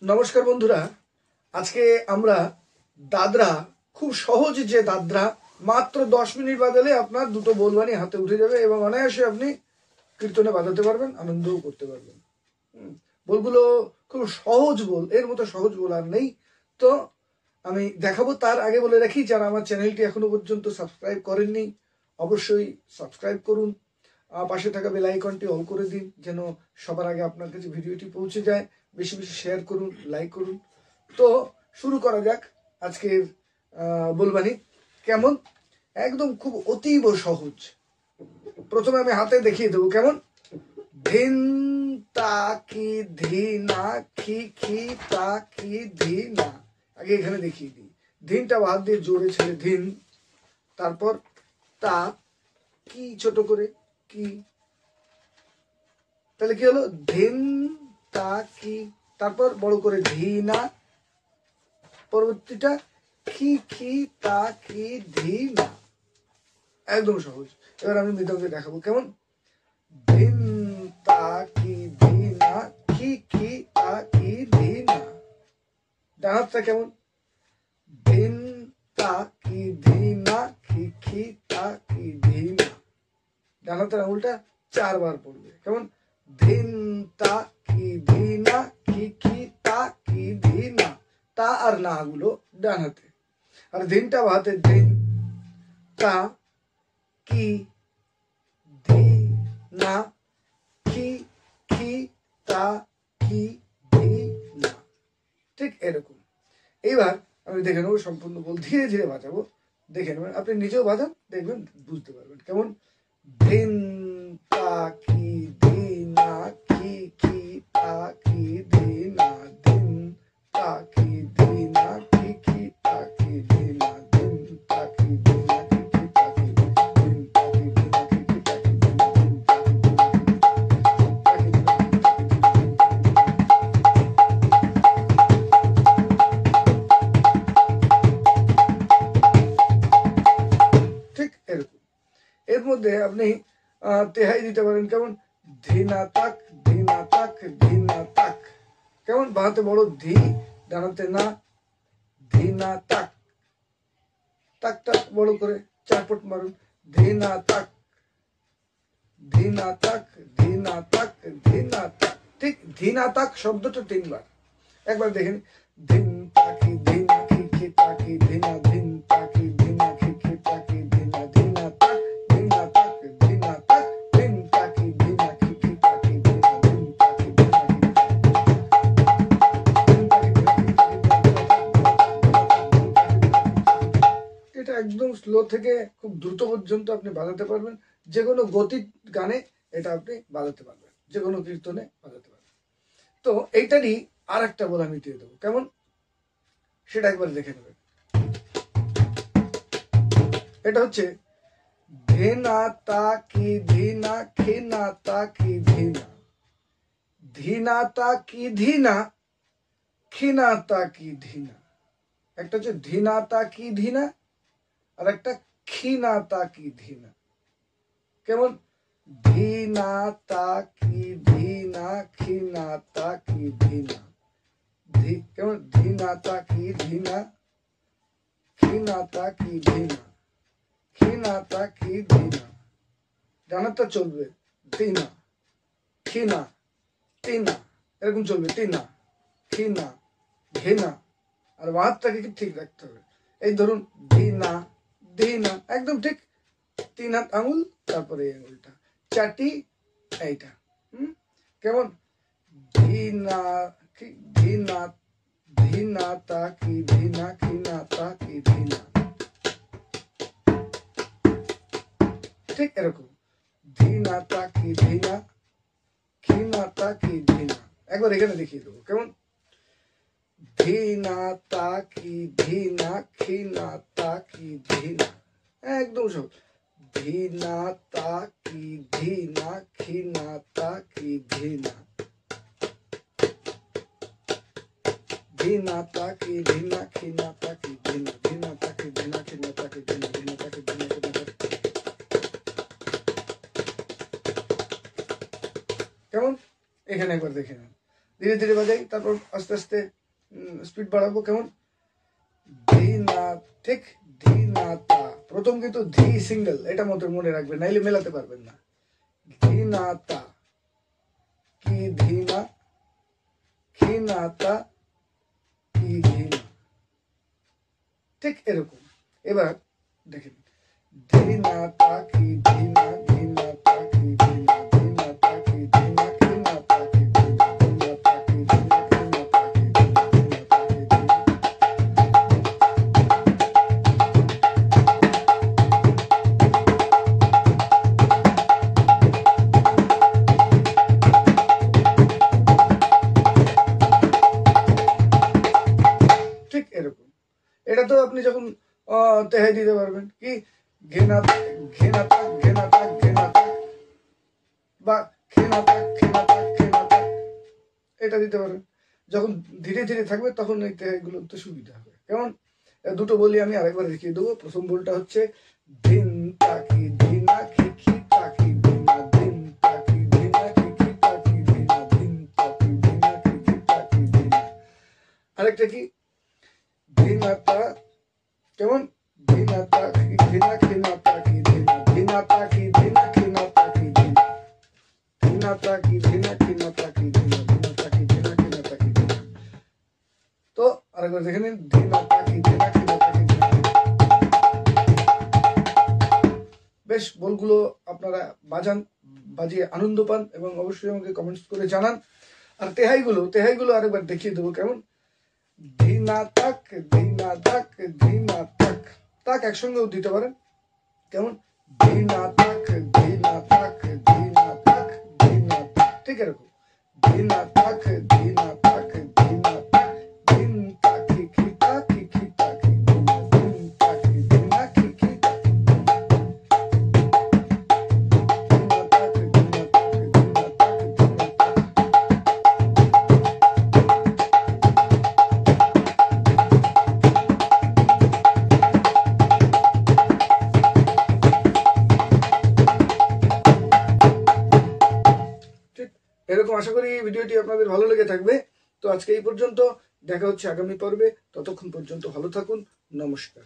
নমস্কার বন্ধুরা, আজকে আমরা দাদরা, খুব সহজ যে দাদরা, মাত্র 10 মিনিট বাজালে আপনার দুটো বোলবানি হাতে উঠে যাবে এবং অনায়াসে আপনি কীর্তনে বাজাতে পারবেন, আনন্দও করতে পারবেন। বোলগুলো খুব সহজ বোল, এর মতো সহজ বোল আর নেই। তো আমি দেখাবো, তার আগে বলে রাখি, যারা আমার চ্যানেলটি এখনো পর্যন্ত সাবস্ক্রাইব করেননি অবশ্যই সাবস্ক্রাইব করুন, পাশে থাকা বেল আইকনটি অন করে দিন যেন সবার আগে আপনার কাছে ভিডিওটি পৌঁছে যায়। বেশি বেশি শেয়ার করুন, লাইক করুন। তো শুরু করা যাক আজকের বোলবানি। কেমন? একদম খুব অতীব সহজ। প্রথমে আমি হাতে দেখিয়ে দেবো কেমন। ধিন তাকি ধিনা খি খি তাকি ধিনা। আগে এখানে দেখিয়ে দিই, ধিনটা হাত দিয়ে জোরে ছেড়ে ধিন, তারপর তা কি ছোট করে কি, তাহলে কি হলো? ধিন তা কি, তারপর বড় করে ধিনা, পরবর্তীটা কি কি তা কি ধিনা। একদম সহজ। এবার আমি মৃদঙ্গে দেখাবো কেমন। ধিন তা কি ধিনা কি কি তা কি ধিনা। ডান হাতটা কেমন? ধিন তা কি ধিনা কি কি তা কি ধিনা। ডান হাতের আঙুলটা 4 বার পড়বে কেমন। ধিন তা কি ধিনা কি কি তা কি ধিনা। তা আর না গুলো ডান হাতে, আর ধিনটা হাতে। ধিন তা কি ধিনা কি কি তা কি ধিনা। ঠিক এরকম। এইবার আমি দেখে নেবো সম্পূর্ণ বল, ধীরে ধীরে বাজাবো, দেখে নেবেন। আপনি নিজেও বাজান, দেখবেন, বুঝতে পারবেন কেমন। ধিন তা কি ধিনা কি কি তা কি ধিনা। ধিন তা কি ধিনা কি কি তা কি ধিনা। ধিন তা কি ধিনা কি কি তা কি ধিন তা কি ধিনা কি কি তা কি ঠিক এরকম। এর মধ্যে আপনি তেহাই দিতে পারেন কেমন। ধিনা তাক ধিনা তাক ধিনা তাক। কেমন? বাহাতে বড় ধি, ডানাতে না। ধিনা তাক, তাক তাক বড় করে 4 পট মারুন। ধিনা তাক ধিনা তাক ধিনা তাক ধিনা তাক। ঠিক ধিনা তাক শব্দটা 3 বার। একবার দেখেন। ধিন তাকি ধিনা কি কি তাকি ধিনা। ধিন তাকি ধিনা কি কি তাকি ধিনা। ধিনা তাক ধিনা তাক ধিনা তাক। ধিন তাকি ধিনা কি কি তাকি ধিনা। ধিন তাকি ধিনা কি কি তাকি। এটা একদম স্লো থেকে খুব দ্রুত পর্যন্ত আপনি বাজাতে পারবেন। যে কোনো গতির গানে এটা আপনি বাজাতে পারবেন, যে কোনো কীর্তনে বাজাতে পারবেন। তো এইটারই আর একটা বল আমি দিয়ে দেবো কেমন, সেটা একবার দেখে নেবেন। এটা হচ্ছে ধিনা তা কি ধিনা খিনা তা কি ধিনা। ধিনা তা কি ধিনা খিনা তা কি ধিনা। একটা হচ্ছে ধিনা তা কি ধিনা, আর একটা খিনা তা কি ধিনা। কেমন? ধিনা তা কি ধিনা খিনা তা কি ধিনা। কেমন? ধিনা তা কি ধিনা খিনা তা কি ধিনা খিনা তা কি ধিনা। ডানাটা চলবে তিনা খিনা তিনা, এরকম চলবে। তিনা খিনা ঘিনা, আর বাহাতটাকে ঠিক রাখতে হবে। এই ধরুন ধিনা ধিনা, একদম ঠিক। 3 হাত আঙুল, তারপরে এই আঙুলটা চাটি, এইটা। কেমন? ধিনা ধিনা ধিনা তা কি ধিনা খিনা তা কি ধিনা। ঠিক এরকম। ধিনা তা কি ধিনা খিনা তা কি ধিনা। একবার এখানে দেখিয়ে দেবো কেমন। ধিনা তা কি ধিনা খিনা তা কি ধিনা। একদম সব। ধিনা তা কি ধিনা খিনা তা কি ধিনা। ধিনা তা কি ধিনা খিনা তা কি ধিনা। ধিনা তা কি ধিনা খিনা তা কি ধিনা। ধিনা তা কি ধিনা খিনা তা কি। কেমন? এখানে একবার দেখে নেন। ধীরে ধীরে বাজাই, তারপর আস্তে আস্তে স্পিড বাড়াবো। কেমন? ধি না, ঠিক ধি না তা। প্রথম কিন্তু ধি সিঙ্গেল, এটা মনে রাখবেন, নাইলে মেলাতে পারবেন না। ধি না তা কি ধি না, খি না তা কি ধি না, ঠিক এরকম। এবার দেখেন, ধি না তা কি ধি না, ধি না তা কি ধি না, ধি না তা কি ধি না, খি না তা কি ধি না, ধি না তা কি ধি না, খি না তা কি ধি না, ধি না তা কি ধি না। ঠিক এরকম। এটা তো আপনি যখন তেহাই দিতে পারবেন, কি ঘেনা ঘেনা তাক ঘেনা তাক ঘেনা তাক, বা খেনা তাক খেনা তাক খেনা তাক, এটা দিতে পারেন। যখন ধীরে ধীরে থাকবে তখন এই তেহাইগুলোতে সুবিধা হবে। কেমন? দুটো বলি আমি আরেকবার দেখিয়ে দেবো। প্রথম বলটা হচ্ছে ধিন তাকি ধিনা খিখি তাকি ধিনা, ধিন তাকি ধিনা খিখি তাকি ধিনা, ধিন তাকি ধিনা খিখি তাকি ধিনা। আরেকটা কি ধিনা তা, কেমন? ধিনা তাকি ধিনা খিনা তাকি ধিনা, ধিনা তাকি ধিনা খিনা তাকি ধিনা, ধিনা তাকি ধিনা খিনা তাকি ধিনা, ধিনা তাকি ধিনা খিনা তাকি ধিনা। তো আরেকবার দেখে নিন, ধিনা তাকি ধিনা খিনা তাকি ধিনা। বেশ, বলগুলো আপনারা বাজান, বাজিয়ে আনন্দ পান এবং অবশ্যই আমাকে কমেন্টস করে জানান। আর তেহাইগুলো আরেকবার দেখিয়ে দেবো। কেমন? ধীনা তাক ধীনা তাক ধীনা তাক, তাক একসঙ্গেও দিতে পারেন। কেমন? ধীনা তাক ধীনা তাক ধীনা তাক ধীনা তাক, ঠিক এরকম। ধীনা তাক ধীনা তাক ধীনা তাক, ধিন তাকি খিতা কি খিতা কি ধীনা, ধিন তাকি ধীনা কি খিতা, ধীনা তাক ধীনা তাক ধীনা তাক ধীনা তাক। এরকম আশা করি এই ভিডিওটি আপনাদের ভালো লেগে থাকবে। তো আজকে এই পর্যন্ত, দেখা হচ্ছে আগামী পর্বে। ততক্ষণ পর্যন্ত ভালো থাকুন। নমস্কার।